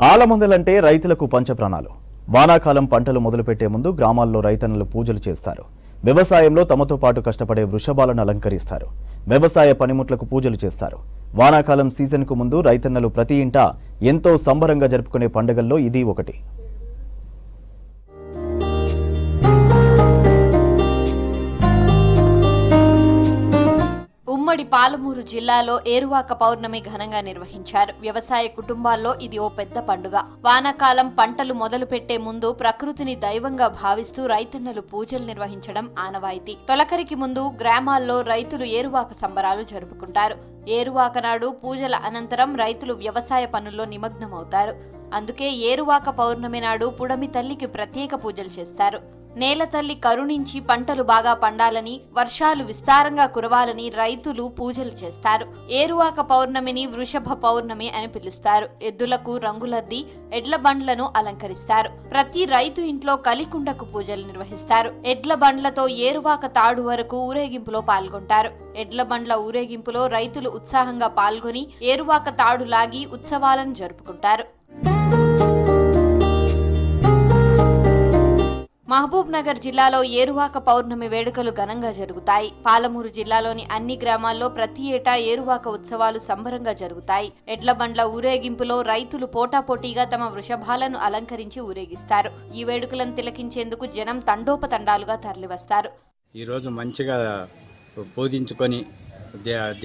ఆలమందలంటే రైతులకు పంచప్రాణాలు. వానాకాలం పంటలు మొదలుపెట్టే ముందు గ్రామాల్లో రైతన్నలు పూజలు చేస్తారు. వ్యవసాయంలో తమతో పాటు కష్టపడే వృషభాలను అలంకరిస్తారు. వ్యవసాయ పనిముట్లకు పూజలు చేస్తారు. వానాకాలం సీజన్కు ముందు రైతన్నలు ప్రతి ఇంటా ఎంతో సంబరంగా జరుపుకునే పండుగల్లో ఇది ఒకటి. ఉమ్మడి పాలమూరు జిల్లాలో ఏరువాక పౌర్ణమి ఘనంగా నిర్వహించారు. వ్యవసాయ కుటుంబాల్లో ఇది ఓ పెద్ద పండుగ. వానాకాలం పంటలు మొదలు పెట్టే ముందు ప్రకృతిని దైవంగా భావిస్తూ రైతన్నలు పూజలు నిర్వహించడం ఆనవాయితీ. తొలకరికి ముందు గ్రామాల్లో రైతులు ఏరువాక సంబరాలు జరుపుకుంటారు. ఏరువాక నాడు పూజల అనంతరం రైతులు వ్యవసాయ పనుల్లో నిమగ్నమవుతారు. అందుకే ఏరువాక పౌర్ణమి నాడు పుడమి తల్లికి ప్రత్యేక పూజలు చేస్తారు. నేల తల్లి కరుణించి పంటలు బాగా పండాలని, వర్షాలు విస్తారంగా కురవాలని రైతులు పూజలు చేస్తారు. ఏరువాక పౌర్ణమిని వృషభ పౌర్ణమి అని పిలుస్తారు. ఎద్దులకు రంగులద్ది ఎడ్ల బండ్లను అలంకరిస్తారు. ప్రతి రైతు ఇంట్లో కలికుండకు పూజలు నిర్వహిస్తారు. ఎడ్ల బండ్లతో ఏరువాక తాడు వరకు ఊరేగింపులో పాల్గొంటారు. ఎడ్ల బండ్ల ఊరేగింపులో రైతులు ఉత్సాహంగా పాల్గొని ఏరువాక తాడు లాగి ఉత్సవాలను జరుపుకుంటారు. మహబూబ్ నగర్ జిల్లాలో ఏరువాక పౌర్ణమి వేడుకలు ఘనంగా జరుగుతాయి. పాలమూరు జిల్లాలోని అన్ని గ్రామాల్లో ప్రతి ఏటా ఏరువాక ఉత్సవాలు సంబరంగా జరుగుతాయి. ఎడ్ల బండ్ల ఊరేగింపులో రైతులు పోటాపోటీగా తమ వృషభాలను అలంకరించి ఊరేగిస్తారు. ఈ వేడుకలను తిలకించేందుకు జనం తండోపతండాలుగా తరలివస్తారు. ఈరోజు మంచిగా పూజించుకొని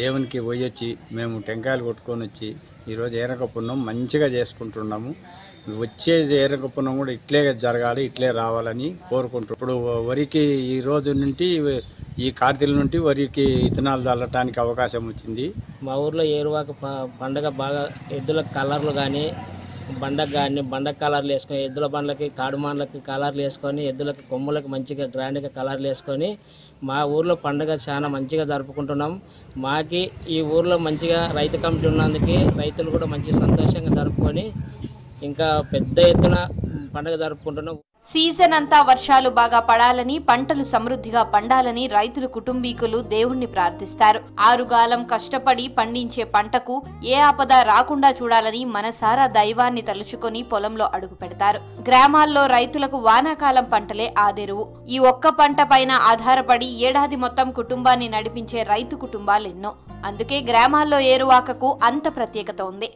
దేవునికి పోయొచ్చి మేము టెంకాయలు కొట్టుకొని వచ్చి ఈరోజు ఏరక పుణ్యం మంచిగా చేసుకుంటున్నాము. వచ్చే ఏరక పుణ్యం కూడా ఇట్లే జరగాలి, ఇట్లే రావాలని కోరుకుంటున్నాం. ఇప్పుడు వరికి ఈ రోజు నుండి ఈ కార్తీల నుండి వరికి ఇత్తనాలు చల్లటానికి అవకాశం వచ్చింది. మా ఊర్లో ఏరువాక పండగ బాగా ఎద్దుల కలర్లు కానీ బండకు కానీ బండకు కలర్లు వేసుకొని, ఎద్దుల బండ్లకి కాడుమాన్లకి కలర్లు వేసుకొని, ఎద్దులకి కొమ్ములకి మంచిగా గ్రాండ్గా కలర్లు వేసుకొని మా ఊర్లో పండుగ చాలా మంచిగా జరుపుకుంటున్నాం. మాకి ఈ ఊర్లో మంచిగా రైతు కమిటీ ఉన్నందుకు రైతులు కూడా మంచి సంతోషంగా జరుపుకొని ఇంకా పెద్ద ఎత్తున పండుగ జరుపుకుంటున్నాం. సీజన్ అంతా వర్షాలు బాగా పడాలని, పంటలు సమృద్ధిగా పండాలని రైతులు కుటుంబీకులు దేవుణ్ణి ప్రార్థిస్తారు. ఆరుగాలం కష్టపడి పండించే పంటకు ఏ ఆపద రాకుండా చూడాలని మనసారా దైవాన్ని తలుచుకొని పొలంలో అడుగు పెడతారు. గ్రామాల్లో రైతులకు వానాకాలం పంటలే ఆదెరువు. ఈ ఒక్క పంట పైన ఆధారపడి ఏడాది మొత్తం కుటుంబాన్ని నడిపించే రైతు కుటుంబాలెన్నో. అందుకే గ్రామాల్లో ఏరువాకకు అంత ప్రత్యేకత ఉంది.